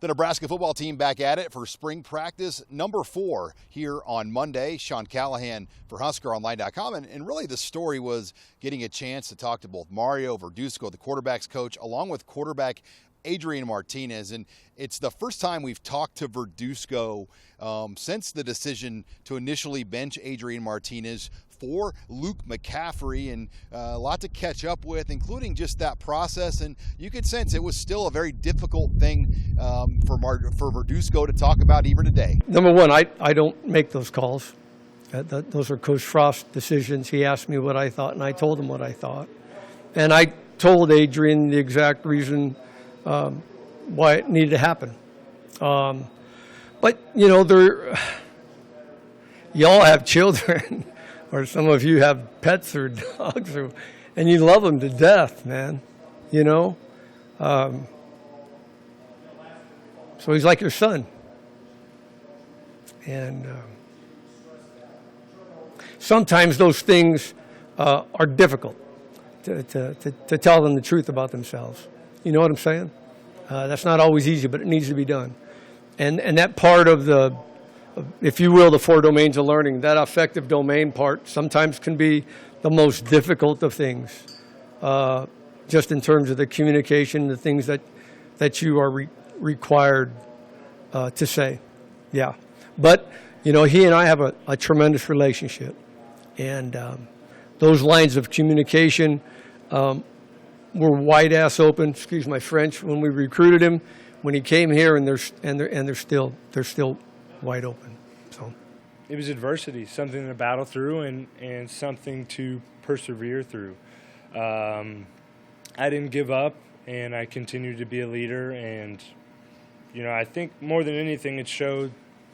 The Nebraska football team back at it for spring practice number 4 here on Monday. Sean Callahan for HuskerOnline.com. And really the story was getting a chance to talk to both Mario Verduzco, the quarterback's coach, along with quarterback Adrian Martinez. And it's the first time we've talked to Verduzco since the decision to initially bench Adrian Martinez for Luke McCaffrey, and a lot to catch up with, including just that process. And you could sense it was still a very difficult thing for Verduzco to talk about even today. Number one, I don't make those calls. Those are Coach Frost's decisions. He asked me what I thought, and I told him what I thought. And I told Adrian the exact reason why it needed to happen. But, you know, y'all have children. Or some of you have pets or dogs, and you love them to death, man, you know? So he's like your son. And sometimes those things are difficult to tell them the truth about themselves. You know what I'm saying? That's not always easy, but it needs to be done. And that part of the, if you will, the 4 domains of learning, that affective domain part sometimes can be the most difficult of things, just in terms of the communication, the things that you are required to say. Yeah. But, you know, he and I have a tremendous relationship. And those lines of communication were wide ass open, excuse my French, when we recruited him, when he came here, and they're still wide open. So it was adversity, something to battle through and something to persevere through. I didn't give up, and I continued to be a leader. And you know, I think more than anything, it showed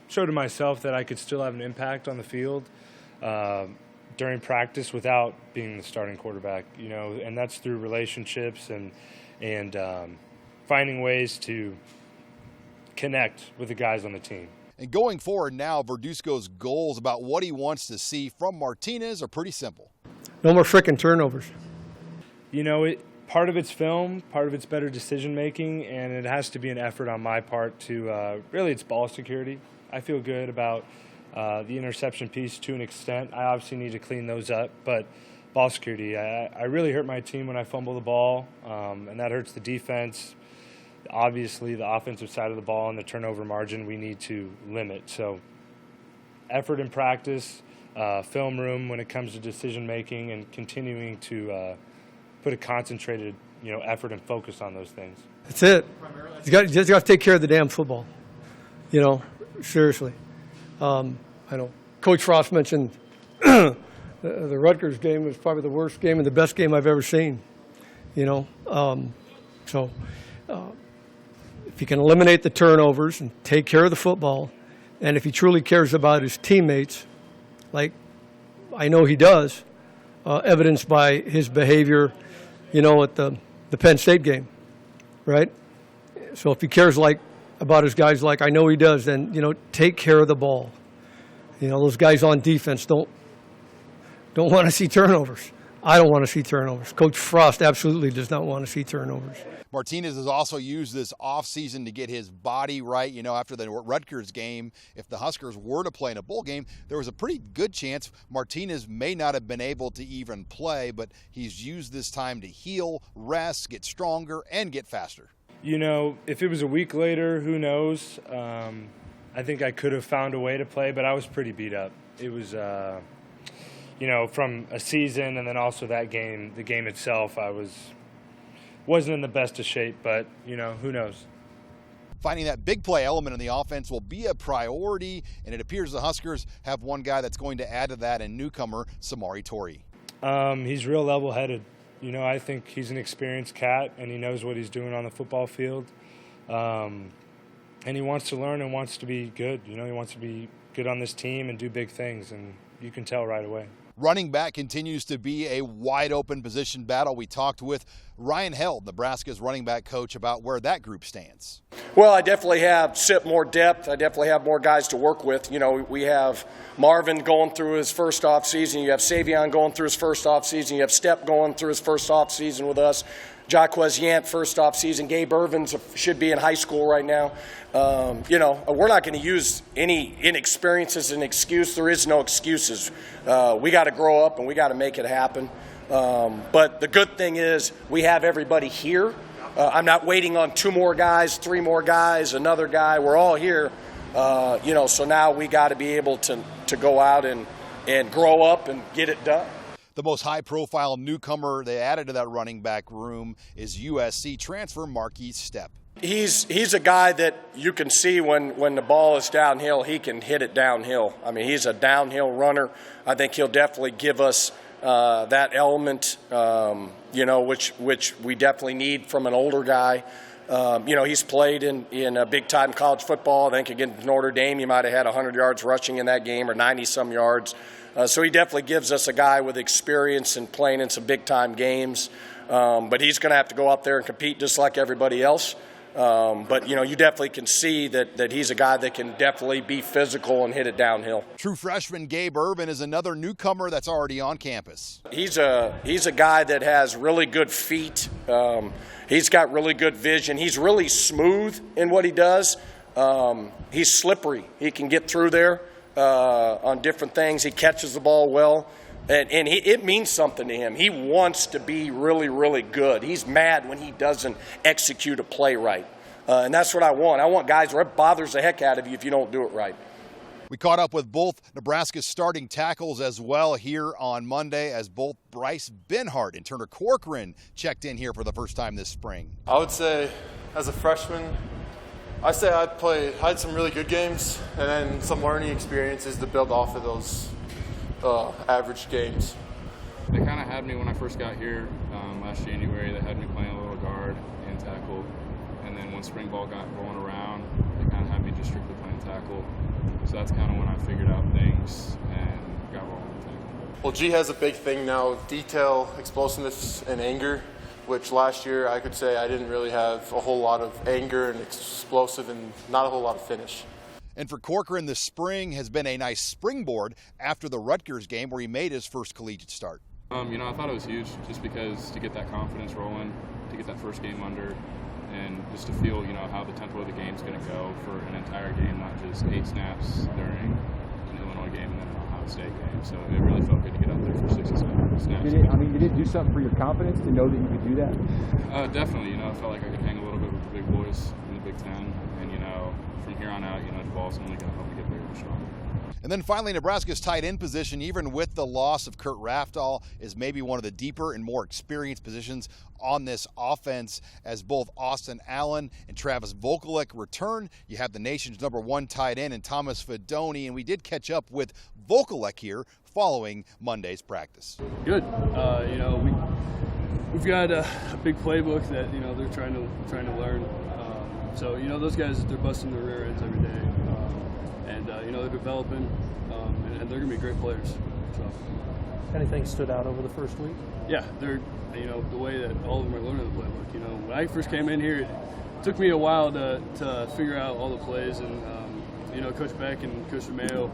to myself that I could still have an impact on the field during practice without being the starting quarterback. You know, and that's through relationships and finding ways to connect with the guys on the team. And going forward now, Verduzco's goals about what he wants to see from Martinez are pretty simple. No more frickin' turnovers. You know, part of it's film, part of it's better decision making, and it has to be an effort on my part to really it's ball security. I feel good about the interception piece to an extent. I obviously need to clean those up, but ball security, I really hurt my team when I fumble the ball, and that hurts the defense. Obviously, the offensive side of the ball and the turnover margin we need to limit. So effort in practice, film room when it comes to decision making, and continuing to put a concentrated, you know, effort and focus on those things. That's it. You just got to take care of the damn football. You know, seriously. I know Coach Frost mentioned the Rutgers game was probably the worst game and the best game I've ever seen. You know, if he can eliminate the turnovers and take care of the football, and if he truly cares about his teammates, like I know he does, evidenced by his behavior, you know, at the Penn State game, right? So if he cares about his guys like I know he does, then, you know, take care of the ball. You know, those guys on defense don't want to see turnovers. I don't want to see turnovers. Coach Frost absolutely does not want to see turnovers. Martinez has also used this offseason to get his body right. You know, after the Rutgers game, if the Huskers were to play in a bowl game, there was a pretty good chance Martinez may not have been able to even play, but he's used this time to heal, rest, get stronger, and get faster. You know, if it was a week later, who knows? I think I could have found a way to play, but I was pretty beat up. It was, you know, from a season and then also that game, the game itself, I wasn't in the best of shape, but, you know, who knows? Finding that big play element in the offense will be a priority, and it appears the Huskers have one guy that's going to add to that, and newcomer Samori Torrey. He's real level-headed. You know, I think he's an experienced cat, and he knows what he's doing on the football field. And he wants to learn and wants to be good. You know, he wants to be good on this team and do big things, and you can tell right away. Running back continues to be a wide-open position battle. We talked with Ryan Held, Nebraska's running back coach, about where that group stands. Well, I definitely have more depth. I definitely have more guys to work with. You know, we have Marvin going through his first off season. You have Savion going through his first off season. You have Stepp going through his first off season with us. Jaquez Yant, first off season. Gabe Irvins should be in high school right now. We're not going to use any inexperience as an excuse. There is no excuses. We got to grow up and we got to make it happen. But the good thing is we have everybody here. I'm not waiting on 2 more guys, 3 more guys, another guy. We're all here. So now we got to be able to go out and grow up and get it done. The most high-profile newcomer they added to that running back room is USC transfer Marquise Stepp. He's a guy that you can see when the ball is downhill, he can hit it downhill. I mean, he's a downhill runner. I think he'll definitely give us that element, which we definitely need from an older guy. He's played in a big-time college football. I think against Notre Dame, he might have had 100 yards rushing in that game or 90-some yards. So he definitely gives us a guy with experience and playing in some big-time games. But he's going to have to go out there and compete just like everybody else. But you definitely can see that he's a guy that can definitely be physical and hit it downhill. True freshman Gabe Irvin is another newcomer that's already on campus. He's a guy that has really good feet. He's got really good vision. He's really smooth in what he does. He's slippery. He can get through there on different things. He catches the ball well. And it means something to him. He wants to be really, really good. He's mad when he doesn't execute a play right. And that's what I want. I want guys where it bothers the heck out of you if you don't do it right. We caught up with both Nebraska's starting tackles as well here on Monday, as both Bryce Benhart and Turner Corcoran checked in here for the first time this spring. I would say as a freshman, I had some really good games and then some learning experiences to build off of those average games. They kind of had me when I first got here last January. They had me playing a little guard and tackle. And then when spring ball got rolling around, they kind of had me just strictly playing tackle. So that's kind of when I figured out things and got rolling with it. Well, G has a big thing now, detail, explosiveness, and anger, which last year I could say I didn't really have a whole lot of anger and explosive and not a whole lot of finish. And for Corcoran, this spring has been a nice springboard after the Rutgers game where he made his first collegiate start. I thought it was huge just because to get that confidence rolling, to get that first game under, and just to feel, how the tempo of the game is going to go for an entire game, not just 8 snaps during an Illinois game and then an Ohio State game. So it really felt good to get out there for 6 snaps. Did it do something for your confidence to know that you could do that? Definitely. I felt like I could hang a little bit with the big boys in the Big Ten. And, from here on out, the ball's only going to help me get bigger and stronger. And then finally, Nebraska's tight end position, even with the loss of Kurt Raftal, is maybe one of the deeper and more experienced positions on this offense. As both Austin Allen and Travis Vokolek return, you have the nation's #1 tight end in Thomas Fedoni, and we did catch up with Vokolek here following Monday's practice. Good. We've got a big playbook that they're trying to learn. So those guys, they're busting their rear ends every day, and they're developing, and they're gonna be great players. So, anything stood out over the first week? Yeah, they're the way that all of them are learning the playbook. When I first came in here, it took me a while to figure out all the plays, and Coach Beck and Coach Mario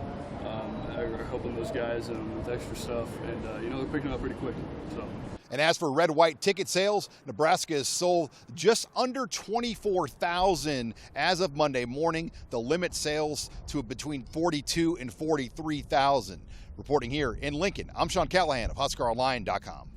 are helping those guys with extra stuff, and they're picking up pretty quick. So. And as for red-white ticket sales, Nebraska has sold just under 24,000 as of Monday morning. The limit sales to between 42 and 43,000. Reporting here in Lincoln, I'm Sean Callahan of HuskerOnline.com.